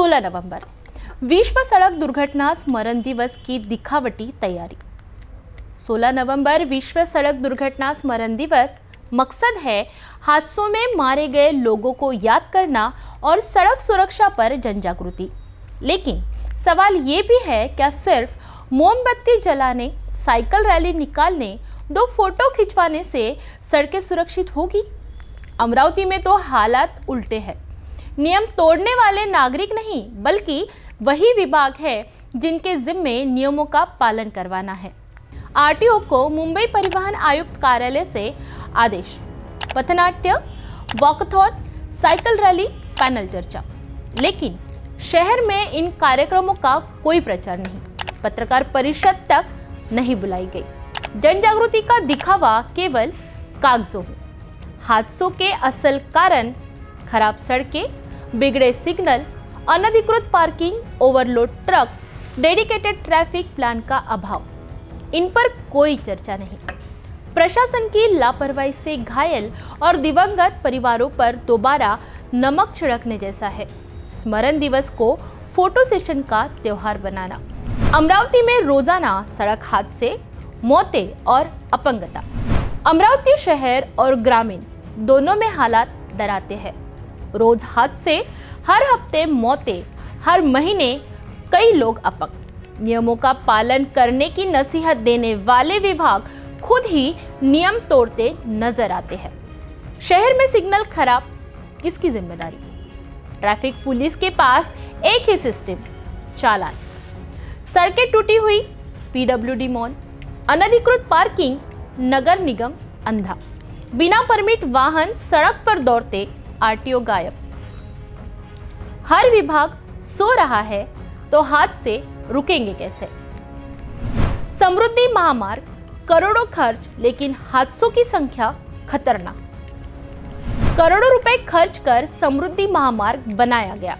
16 नवंबर विश्व सड़क दुर्घटना स्मरण दिवस की दिखावटी तैयारी। 16 नवंबर विश्व सड़क दुर्घटना स्मरण दिवस मकसद है हादसों में मारे गए लोगों को याद करना और सड़क सुरक्षा पर जन जागृति। लेकिन सवाल ये भी है, क्या सिर्फ मोमबत्ती जलाने, साइकिल रैली निकालने, 2 फोटो खिंचवाने से सड़कें सुरक्षित होगी? अमरावती में तो हालात उल्टे हैं। नियम तोड़ने वाले नागरिक नहीं, बल्कि वही विभाग है जिनके जिम्मे नियमों का पालन करवाना है। आरटीओ को मुंबई परिवहन आयुक्त कार्यालय से आदेश। पथनाट्य, वॉकथॉन, साइकिल रैली, पैनल चर्चा। लेकिन शहर में इन कार्यक्रमों का कोई प्रचार नहीं, पत्रकार परिषद तक नहीं बुलाई गई। जन जागृति का दिखावा केवल कागजों में। हादसों के असल कारण खराब सड़कें, बिगड़े सिग्नल, अनधिकृत parking, overload truck, dedicated traffic plan का अभाव, इन पर कोई चर्चा नहीं। प्रशासन की लापरवाही से घायल और दिवंगत परिवारों पर दोबारा नमक छिड़कने जैसा है स्मरण दिवस को फोटो सेशन का त्योहार बनाना। अमरावती में रोजाना सड़क हादसे, मौतें और अपंगता। अमरावती शहर और ग्रामीण दोनों में हालात डराते हैं। रोज हादसे, हर हफ्ते मौतें, हर महीने कई लोग अपंग। नियमों का पालन करने की नसीहत देने वाले विभाग खुद ही नियम तोड़ते नजर आते हैं। शहर में सिग्नल खराब, किसकी जिम्मेदारी? ट्रैफिक पुलिस के पास एक ही सिस्टम, चालान। सड़कें टूटी हुई, पीडब्ल्यूडी मौन। अनधिकृत पार्किंग, नगर निगम अंधा। बिना परमिट वाहन सड़क पर दौड़ते, आरटीओ गायब। हर विभाग सो रहा है तो हादसे रुकेंगे कैसे? समृद्धि महामार्ग, करोड़ों खर्च, लेकिन हादसों की संख्या खतरनाक। करोड़ों रुपए खर्च कर समृद्धि महामार्ग बनाया गया,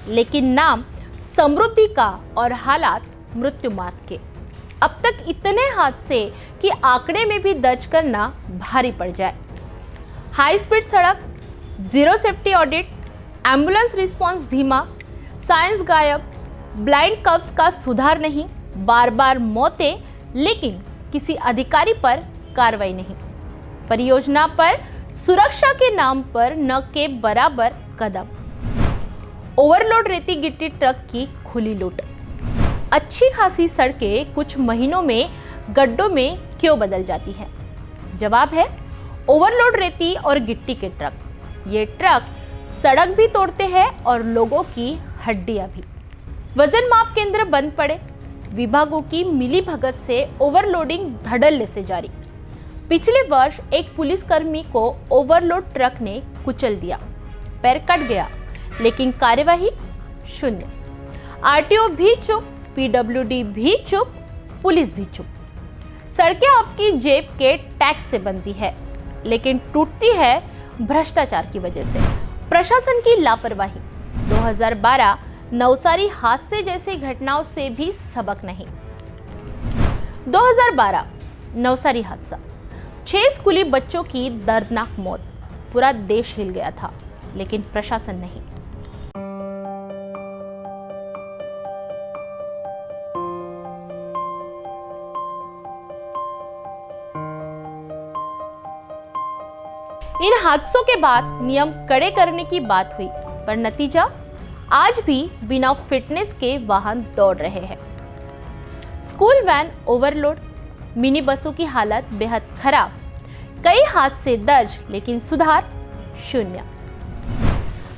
लेकिन नाम समृद्धि का और हालात मृत्यु मार्ग के। अब तक इतने हादसे कि आंकड़े में भी दर्ज करना भारी पड़ जाए। हाई स्पीड सड़क, zero safety audit, ambulance response धीमा, साइंस गायब, ब्लाइंड कर्व्स का सुधार नहीं, बार बार मौतें, लेकिन किसी अधिकारी पर कार्रवाई नहीं। परियोजना पर सुरक्षा के नाम पर न के बराबर कदम। ओवरलोड रेती गिट्टी ट्रक की खुली लूट। अच्छी खासी सड़कें कुछ महीनों में गड्ढों में क्यों बदल जाती हैं? जवाब है ओवरलोड रेती और गिट्टी के ट्रक। ये ट्रक सड़क भी तोड़ते हैं और लोगों की हड्डियां भी। वजन माप केंद्र बंद पड़े, विभागों की मिलीभगत से ओवरलोडिंग धड़ल्ले से जारी। पिछले वर्ष एक पुलिसकर्मी को ओवरलोड ट्रक ने कुचल दिया, पैर कट गया, लेकिन कार्यवाही शून्य। आरटीओ भी चुप, पीडब्ल्यूडी भी चुप, पुलिस भी चुप। सड़कें आपकी जेब के टैक्स से बनती है, लेकिन टूटती है भ्रष्टाचार की वजह से। प्रशासन की लापरवाही। 2012 नवसारी हादसे जैसी घटनाओं से भी सबक नहीं। 2012 नवसारी हादसा, 6 स्कूली बच्चों की दर्दनाक मौत। पूरा देश हिल गया था, लेकिन प्रशासन नहीं। इन हादसों के बाद नियम कड़े करने की बात हुई, पर नतीजा आज भी बिना फिटनेस के वाहन दौड़ रहे हैं। स्कूल वैन ओवरलोड, मिनी बसों की हालत बेहद खराब। कई हादसे दर्ज, लेकिन सुधार शून्य।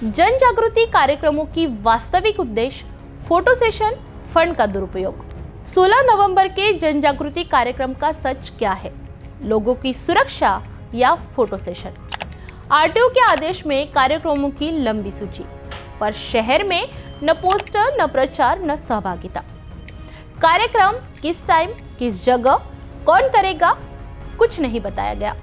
जन जागृति कार्यक्रमों की वास्तविक उद्देश्य फोटो सेशन, फंड का दुरुपयोग। 16 नवंबर के जन जागृति कार्यक्रम का सच क्या है? लोगों की सुरक्षा या फोटो सेशन? आरटीओ के आदेश में कार्यक्रमों की लंबी सूची, पर शहर में न पोस्टर, न प्रचार, न सहभागिता। कार्यक्रम किस टाइम, किस जगह, कौन करेगा, कुछ नहीं बताया गया।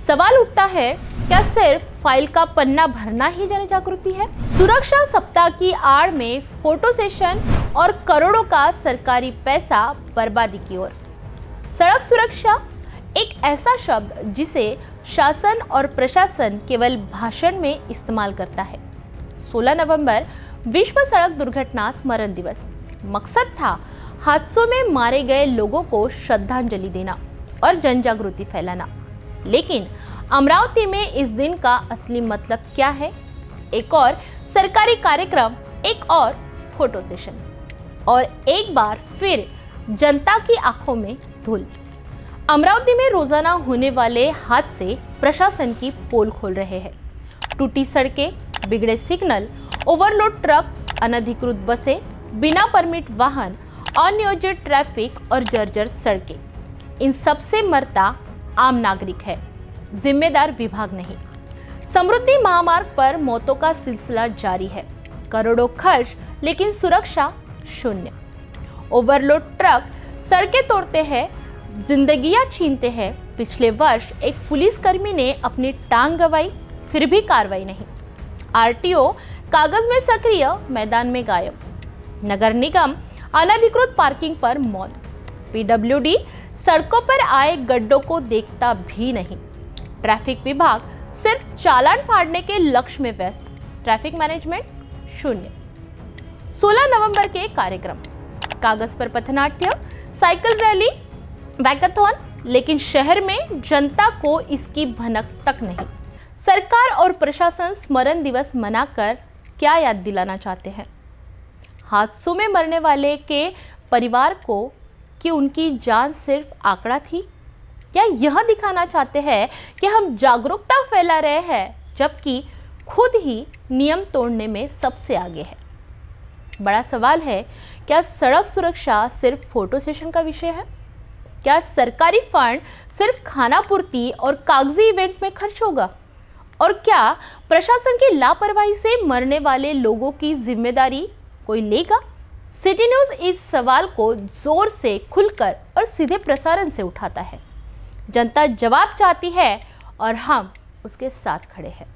सवाल उठता है, क्या सिर्फ फाइल का पन्ना भरना ही जन जागृति है? सुरक्षा सप्ताह की आड़ में फोटो सेशन और करोड़ों का सरकारी पैसा बर्बादी की ओर। सड़क सुरक्षा एक ऐसा शब्द जिसे शासन और प्रशासन केवल भाषण में इस्तेमाल करता है। 16 नवंबर विश्व सड़क दुर्घटना स्मरण दिवस। मकसद था हादसों में मारे गए लोगों को श्रद्धांजलि देना और जन जागृति फैलाना। लेकिन अमरावती में इस दिन का असली मतलब क्या है? एक और सरकारी कार्यक्रम, एक और फोटो सेशन और एक बार फिर जनता की आंखों में धूल। अमरावती में रोजाना होने वाले हादसे प्रशासन की पोल खोल रहे हैं। टूटी सड़कें, बिगड़े सिग्नल, ओवरलोड ट्रक, अनधिकृत बसें, बिना परमिट वाहन, अनियोजित ट्रैफिक और जर्जर सड़कें, इन सबसे मरता आम नागरिक है, जिम्मेदार विभाग नहीं। समृद्धि महामार्ग पर मौतों का सिलसिला जारी है। करोड़ों खर्च लेकिन सुरक्षा शून्य। ओवरलोड ट्रक सड़कें तोड़ते हैं, जिंदगियां छीनते हैं। पिछले वर्ष एक पुलिसकर्मी ने अपनी टांग गंवाई, फिर भी कार्रवाई नहीं। आरटीओ कागज में सक्रिय, मैदान में गायब। नगर निगम अनधिकृत पार्किंग पर मौन। पीडब्ल्यूडी सड़कों पर आए गड्ढों को देखता भी नहीं। ट्रैफिक विभाग सिर्फ चालान फाड़ने के लक्ष्य में व्यस्त। ट्रैफिक मैनेजमेंट शून्य। 16 नवंबर के कार्यक्रम, कागज पर पथनाट्य, साइकिल रैली, वैकाथॉन, लेकिन शहर में जनता को इसकी भनक तक नहीं। सरकार और प्रशासन स्मरण दिवस मनाकर क्या याद दिलाना चाहते हैं? हादसों में मरने वाले के परिवार को कि उनकी जान सिर्फ आंकड़ा थी, या यह दिखाना चाहते हैं कि हम जागरूकता फैला रहे हैं जबकि खुद ही नियम तोड़ने में सबसे आगे है? बड़ा सवाल है, क्या सड़क सुरक्षा सिर्फ फोटो सेशन का विषय है? क्या सरकारी फंड सिर्फ खानापूर्ति और कागजी इवेंट में खर्च होगा? और क्या प्रशासन की लापरवाही से मरने वाले लोगों की जिम्मेदारी कोई लेगा? सिटी न्यूज़ इस सवाल को जोर से, खुलकर और सीधे प्रसारण से उठाता है। जनता जवाब चाहती है और हम उसके साथ खड़े हैं।